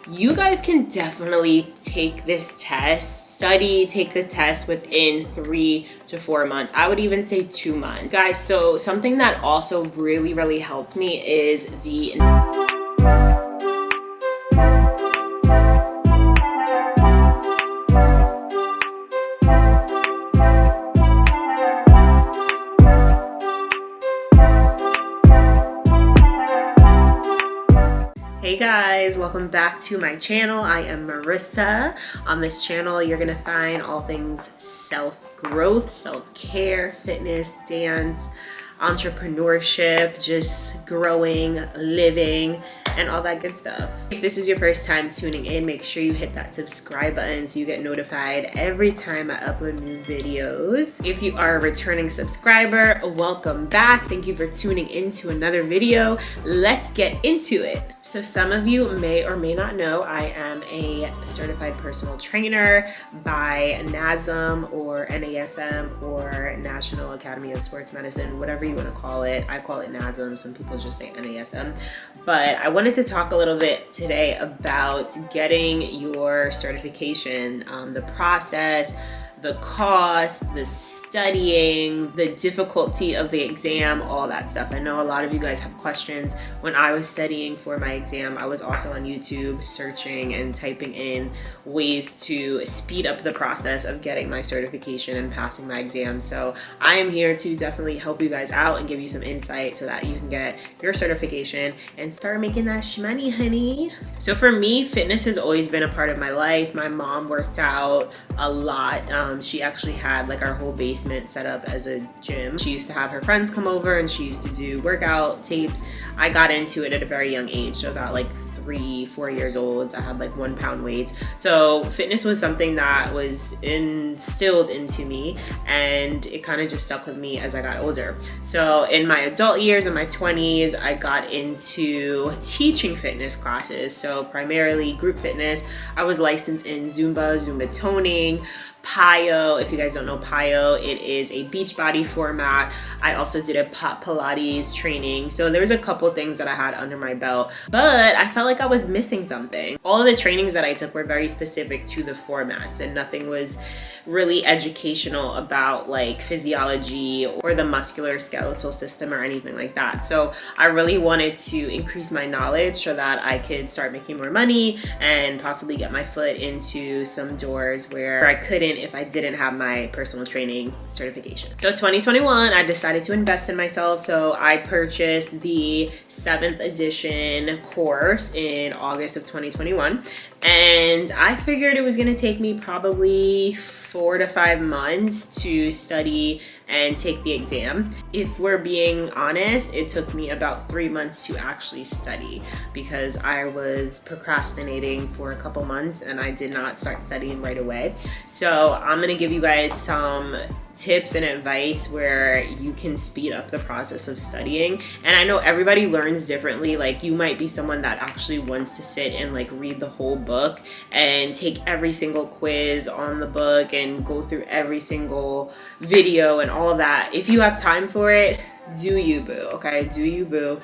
you guys can definitely take this test, take the test within 3 to 4 months. I would even say 2 months. Guys, so something that also really helped me is the Hey guys, welcome back to my channel. I am Marissa. On this channel, you're gonna find all things self-growth, self-care, fitness, dance, entrepreneurship, just growing, living, and all that good stuff. If this is your first time tuning in, make sure you hit that subscribe button so you get notified every time I upload new videos. If you are a returning subscriber, welcome back. Thank you for tuning into another video. Let's get into it. So some of you may or may not know I am a certified personal trainer by NASM or NASM or National Academy of Sports Medicine, whatever you want to call it. I call it NASM. Some people just say NASM. But I wanted to talk a little bit today about getting your certification, the process, the cost, the studying, the difficulty of the exam, all that stuff. I know a lot of you guys have questions. When I was studying for my exam, I was also on YouTube searching and typing in ways to speed up the process of getting my certification and passing my exam. So I am here to definitely help you guys out and give you some insight so that you can get your certification and start making that shmoney, honey. So for me, fitness has always been a part of my life. My mom worked out a lot. She actually had like our whole basement set up as a gym. She used to have her friends come over and she used to do workout tapes. I got into it at a very young age, so about like 3-4 years old. I had like 1 pound weights. So fitness was something that was instilled into me, and it kind of just stuck with me as I got older. So in my adult years, in my 20s, I got into teaching fitness classes. So primarily group fitness. I was licensed in Zumba, Zumba toning, Pyo. If you guys don't know Pyo, it is a beach body format. I also did a Pilates training. So there was a couple things that I had under my belt, but I felt like I was missing something. All of the trainings that I took were very specific to the formats, and nothing was really educational about like physiology or the musculoskeletal system or anything like that. So I really wanted to increase my knowledge so that I could start making more money and possibly get my foot into some doors where I couldn't if I didn't have my personal training certification. So 2021, I decided to invest in myself. So I purchased the 7th edition course in August of 2021. And I figured it was gonna take me probably 4 to 5 months to study and take the exam. If we're being honest, it took me about 3 months to actually study because I was procrastinating for a couple months and I did not start studying right away. So I'm gonna give you guys some tips and advice where you can speed up the process of studying. And I know everybody learns differently. Like you might be someone that actually wants to sit and like read the whole book and take every single quiz on the book and go through every single video and all of that. If you have time for it, do you, boo, okay? Do you, boo.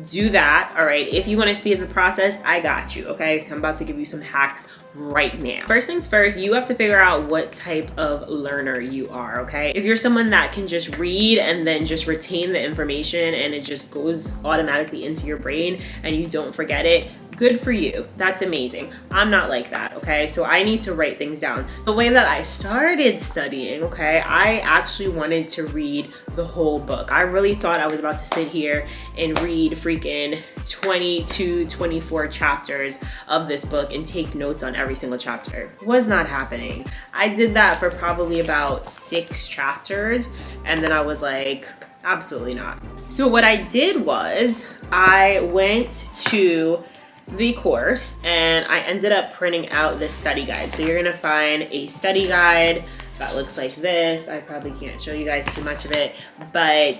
Do that, all right? If you want to speed up the process, I got you, okay? I'm about to give you some hacks right now. First things first, you have to figure out what type of learner you are, okay? If you're someone that can just read and then just retain the information and it just goes automatically into your brain and you don't forget it, good for you. That's amazing. I'm not like that, okay? So I need to write things down. The way that I started studying, okay, I actually wanted to read the whole book. I really thought I was about to sit here and read freaking 22, 24 chapters of this book and take notes on every single chapter. It was not happening. I did that for probably about 6 chapters and then I was like, absolutely not. So what I did was I went to the course and I ended up printing out this study guide. So you're gonna find a study guide that looks like this. I probably can't show you guys too much of it, but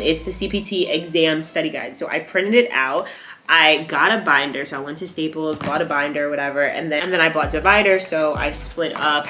it's the CPT exam study guide. So I printed it out. I got a binder. So I went to Staples, bought a binder, whatever, and then I bought dividers. So I split up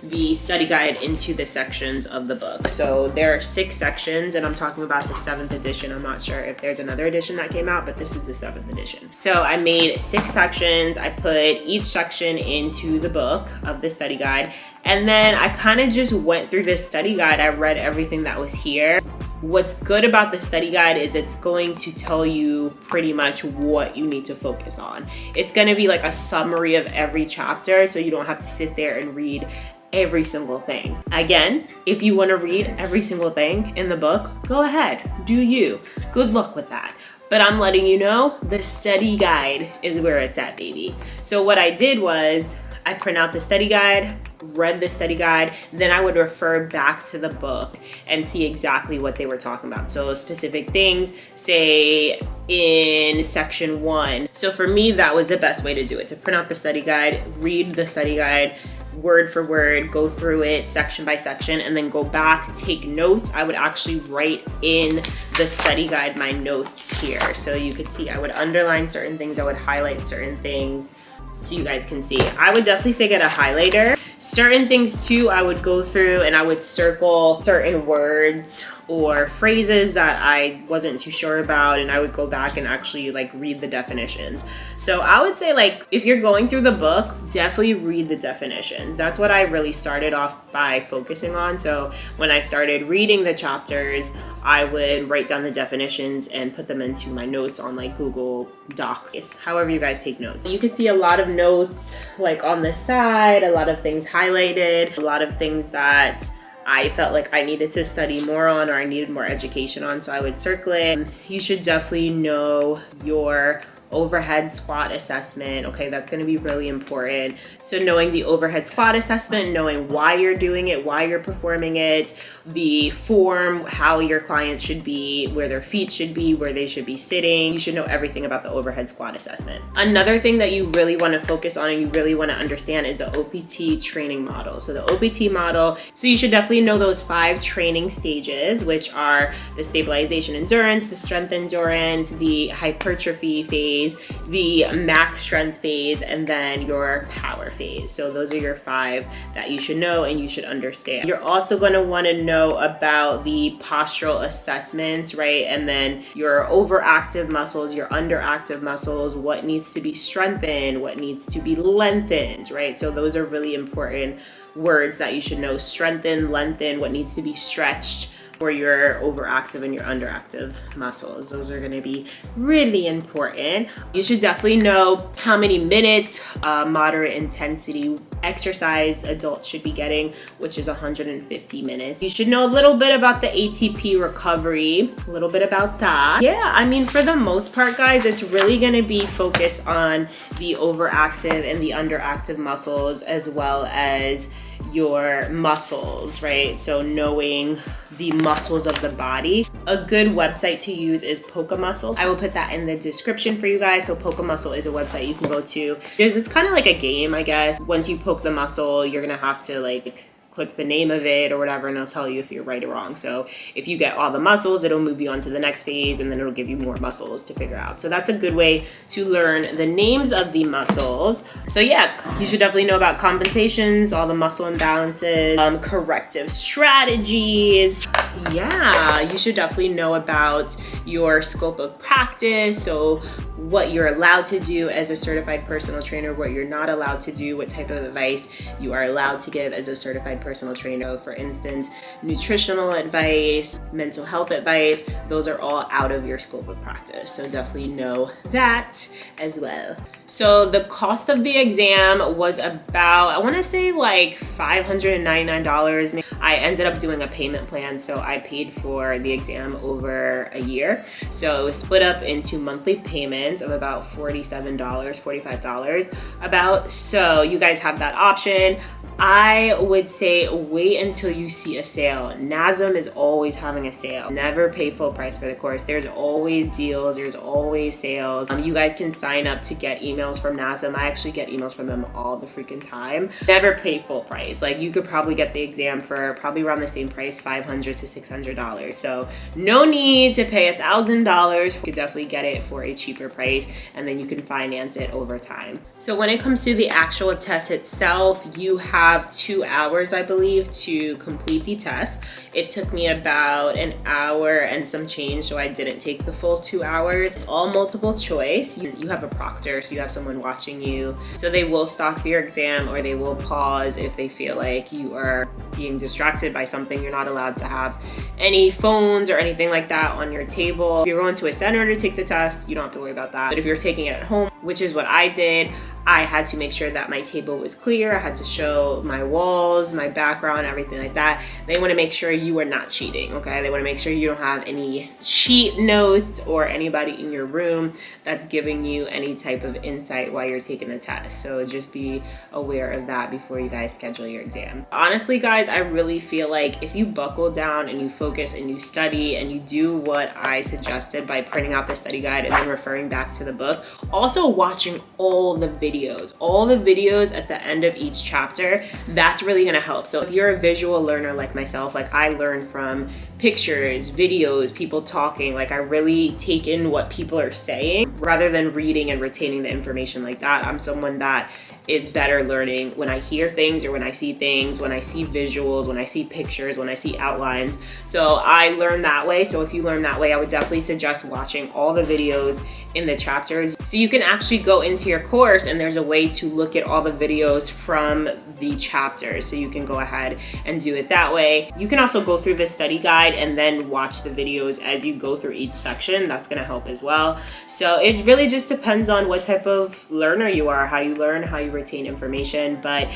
the study guide into the sections of the book. So there are 6 sections, and I'm talking about the 7th edition. I'm not sure if there's another edition that came out, but this is the 7th edition. So I made 6 sections. I put each section into the book of the study guide, and then I kind of just went through this study guide. I read everything that was here. What's good about the study guide is it's going to tell you pretty much what you need to focus on. It's going to be like a summary of every chapter, so you don't have to sit there and read every single thing. Again, if you want to read every single thing in the book, go ahead, do you. Good luck with that. But I'm letting you know, the study guide is where it's at, baby. So what I did was I print out the study guide, read the study guide, then I would refer back to the book and see exactly what they were talking about. So specific things, say in section 1. So for me, that was the best way to do it, to print out the study guide, read the study guide, word for word, go through it section by section, and then go back, take notes. I would actually write in the study guide my notes here. So you could see I would underline certain things, I would highlight certain things, so you guys can see. I would definitely say get a highlighter. Certain things too, I would go through and I would circle certain words or phrases that I wasn't too sure about, and I would go back and actually like read the definitions. So I would say, like, if you're going through the book, definitely read the definitions. That's what I really started off by focusing on. So when I started reading the chapters, I would write down the definitions and put them into my notes on like Google Docs, however you guys take notes. You can see a lot of notes like on the side, a lot of things highlighted, a lot of things that I felt like I needed to study more on or I needed more education on, so I would circle it. You should definitely know your overhead squat assessment. Okay, that's going to be really important. So knowing the overhead squat assessment, knowing why you're doing it, why you're performing it, the form, how your client should be, where their feet should be, where they should be sitting. You should know everything about the overhead squat assessment. Another thing that you really want to focus on and you really want to understand is the OPT training model. So the OPT model, so you should definitely know those 5 training stages, which are the stabilization endurance, the strength endurance, the hypertrophy phase, the max strength phase, and then your power phase. So those are your 5 that you should know and you should understand. You're also going to want to know about the postural assessments, right? And then your overactive muscles, your underactive muscles, what needs to be strengthened, what needs to be lengthened, right? So those are really important words that you should know. Strengthen, lengthen, what needs to be stretched for your overactive and your underactive muscles. Those are going to be really important. You should definitely know how many minutes moderate intensity exercise adults should be getting, which is 150 minutes. You should know a little bit about the ATP recovery, a little bit about that. Yeah, I mean, for the most part, guys, it's really going to be focused on the overactive and the underactive muscles, as well as your muscles, right? So knowing the muscles of the body. A good website to use is Poca Muscles. I will put that in the description for you guys. So Poca Muscle is a website you can go to, because it's kind of like a game, I guess. Once you poke the muscle, you're gonna have to like click the name of it or whatever, and it'll tell you if you're right or wrong. So if you get all the muscles, it'll move you on to the next phase, and then it'll give you more muscles to figure out. So that's a good way to learn the names of the muscles. So yeah, you should definitely know about compensations, all the muscle imbalances, corrective strategies. Yeah, you should definitely know about your scope of practice. So what you're allowed to do as a certified personal trainer, what you're not allowed to do, what type of advice you are allowed to give as a certified personal trainer. For instance, nutritional advice, mental health advice, those are all out of your scope of practice. So definitely know that as well. So the cost of the exam was about, I want to say like $599. I ended up doing a payment plan, so I paid for the exam over a year. So it was split up into monthly payments of about $47, $45 about. So you guys have that option. I would say say wait until you see a sale. Nasm is always having a sale. Never pay full price for the course. There's always deals, there's always sales. You guys can sign up to get emails from Nasm. I actually get emails from them all the freaking time. Never pay full price. Like, you could probably get the exam for probably around the same price, $500 to $600. So no need to pay $1,000. You could definitely get it for a cheaper price, and then you can finance it over time. So when it comes to the actual test itself, you have 2 hours, I believe, to complete the test. It took me about an hour and some change, so I didn't take the full 2 hours. It's all multiple choice. You have a proctor, so you have someone watching you. So they will stop your exam, or they will pause if they feel like you are being distracted by something. You're not allowed to have any phones or anything like that on your table. If you're going to a center to take the test, you don't have to worry about that. But if you're taking it at home, which is what I did, I had to make sure that my table was clear. I had to show my walls, my background, everything like that. They want to make sure you are not cheating, okay? They want to make sure you don't have any cheat notes or anybody in your room that's giving you any type of insight while you're taking the test. So just be aware of that before you guys schedule your exam. Honestly, guys, I really feel like if you buckle down and you focus and you study and you do what I suggested by printing out the study guide and then referring back to the book, also watching all the videos at the end of each chapter, that's really gonna help. So if you're a visual learner like myself, like I learn from pictures, videos, people talking, like I really take in what people are saying rather than reading and retaining the information like that. I'm someone that is better learning when I hear things or when I see things, when I see visuals, when I see pictures, when I see outlines. So I learn that way. So if you learn that way, I would definitely suggest watching all the videos in the chapters. So you can actually go into your course and there's a way to look at all the videos from the chapters. So you can go ahead and do it that way. You can also go through the study guide and then watch the videos as you go through each section. That's gonna help as well. So it really just depends on what type of learner you are, how you learn, how you retain information. But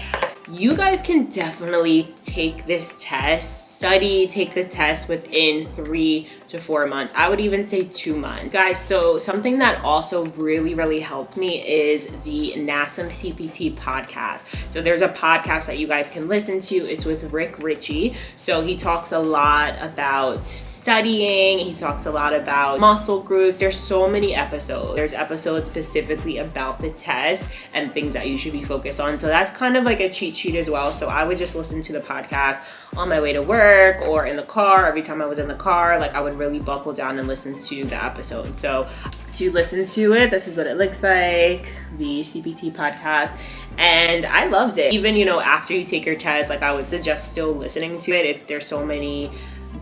you guys can definitely take this test, take the test within 3 to 4 months. I would even say 2 months. Guys, so something that also really helped me is the Nasm Cpt podcast. So there's a podcast that you guys can listen to. It's with Rick Ritchie. So he talks a lot about studying. He talks a lot about muscle groups. There's so many episodes. There's episodes specifically about the test and things that you should be focused on. So that's kind of like a cheat sheet as well. So I would just listen to the podcast on my way to work or in the car. Every time I was in the car, like I would really buckle down and listen to the episode. So to listen to it, this is what it looks like, the CPT podcast. And I loved it. Even, after you take your test, like I would suggest still listening to it. If there's so many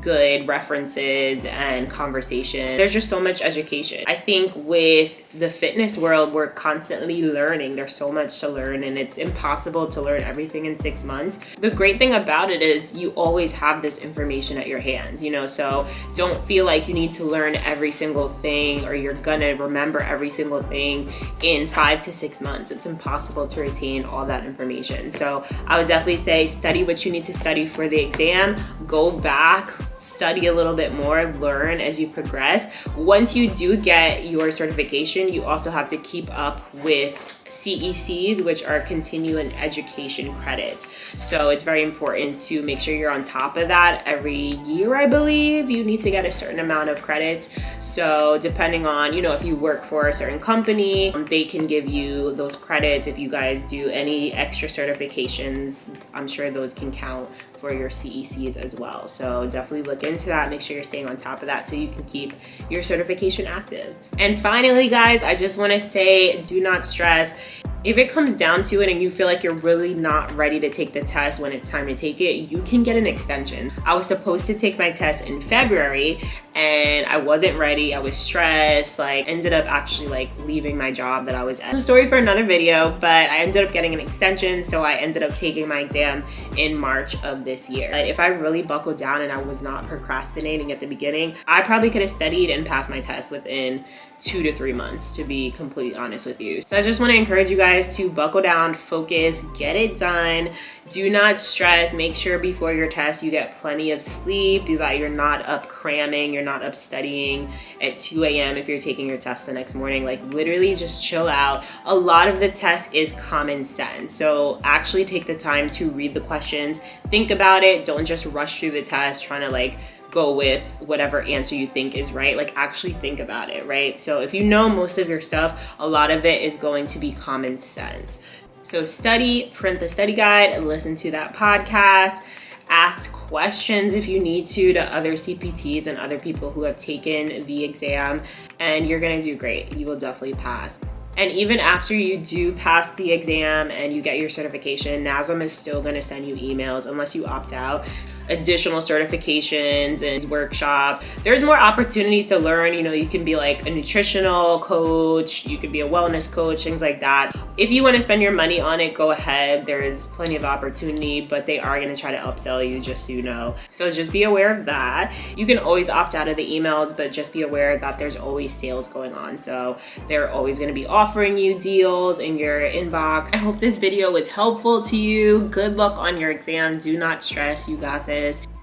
good references and conversation. There's just so much education. I think with the fitness world, we're constantly learning. There's so much to learn and it's impossible to learn everything in 6 months. The great thing about it is you always have this information at your hands, so don't feel like you need to learn every single thing or you're gonna remember every single thing in 5 to 6 months. It's impossible to retain all that information. So I would definitely say study what you need to study for the exam, go back, study a little bit more, learn as you progress. Once you do get your certification, you also have to keep up with CEC'S, which are continuing education credits. So it's very important to make sure you're on top of that. Every year, I believe, you need to get a certain amount of credits. So depending on, if you work for a certain company, they can give you those credits. If you guys do any extra certifications, I'm sure those can count for your CEC'S as well. So definitely look into that. Make sure you're staying on top of that so you can keep your certification active. And finally, guys, I just want to say, do not stress. If it comes down to it and you feel like you're really not ready to take the test when it's time to take it, you can get an extension. I was supposed to take my test in February and I wasn't ready. I was stressed, ended up actually leaving my job that I was at. It's a story for another video, but I ended up getting an extension. So I ended up taking my exam in March of this year. But if I really buckled down and I was not procrastinating at the beginning, I probably could have studied and passed my test within 2 to 3 months, to be completely honest with you. So I just want to encourage you guys to buckle down, focus, get it done. Do not stress. Make sure before your test you get plenty of sleep, that you're not up cramming, you're not up studying at 2 a.m. if you're taking your test the next morning. Like literally just chill out. A lot of the test is common sense. So actually take the time to read the questions, think about it. Don't just rush through the test trying to like go with whatever answer you think is right. Like actually think about it, right? So if you know most of your stuff, a lot of it is going to be common sense. So study, print the study guide, and listen to that podcast. Ask questions if you need to other CPTs and other people who have taken the exam, and you're gonna do great. You will definitely pass. And even after you do pass the exam and you get your certification, Nasm is still gonna send you emails unless you opt out. Additional certifications and workshops. There's more opportunities to learn. You know, you can be like a nutritional coach, you can be a wellness coach, things like that. If you want to spend your money on it, go ahead. There's plenty of opportunity, but they are going to try to upsell you, just so you know. So just be aware of that. You can always opt out of the emails, but just be aware that there's always sales going on. So they're always going to be offering you deals in your inbox. I hope this video was helpful to you. Good luck on your exam. Do not stress. You got this.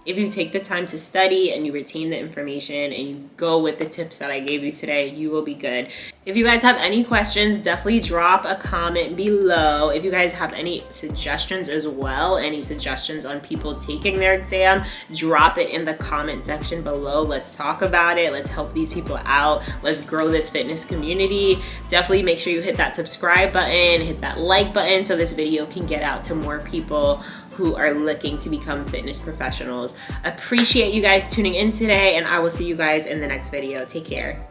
If you take the time to study and you retain the information and you go with the tips that I gave you today, you will be good. If you guys have any questions, definitely drop a comment below. If you guys have any suggestions as well, any suggestions on people taking their exam, drop it in the comment section below. Let's talk about it. Let's help these people out. Let's grow this fitness community. Definitely make sure you hit that subscribe button, hit that like button so this video can get out to more people who are looking to become fitness professionals. Appreciate you guys tuning in today, and I will see you guys in the next video. Take care.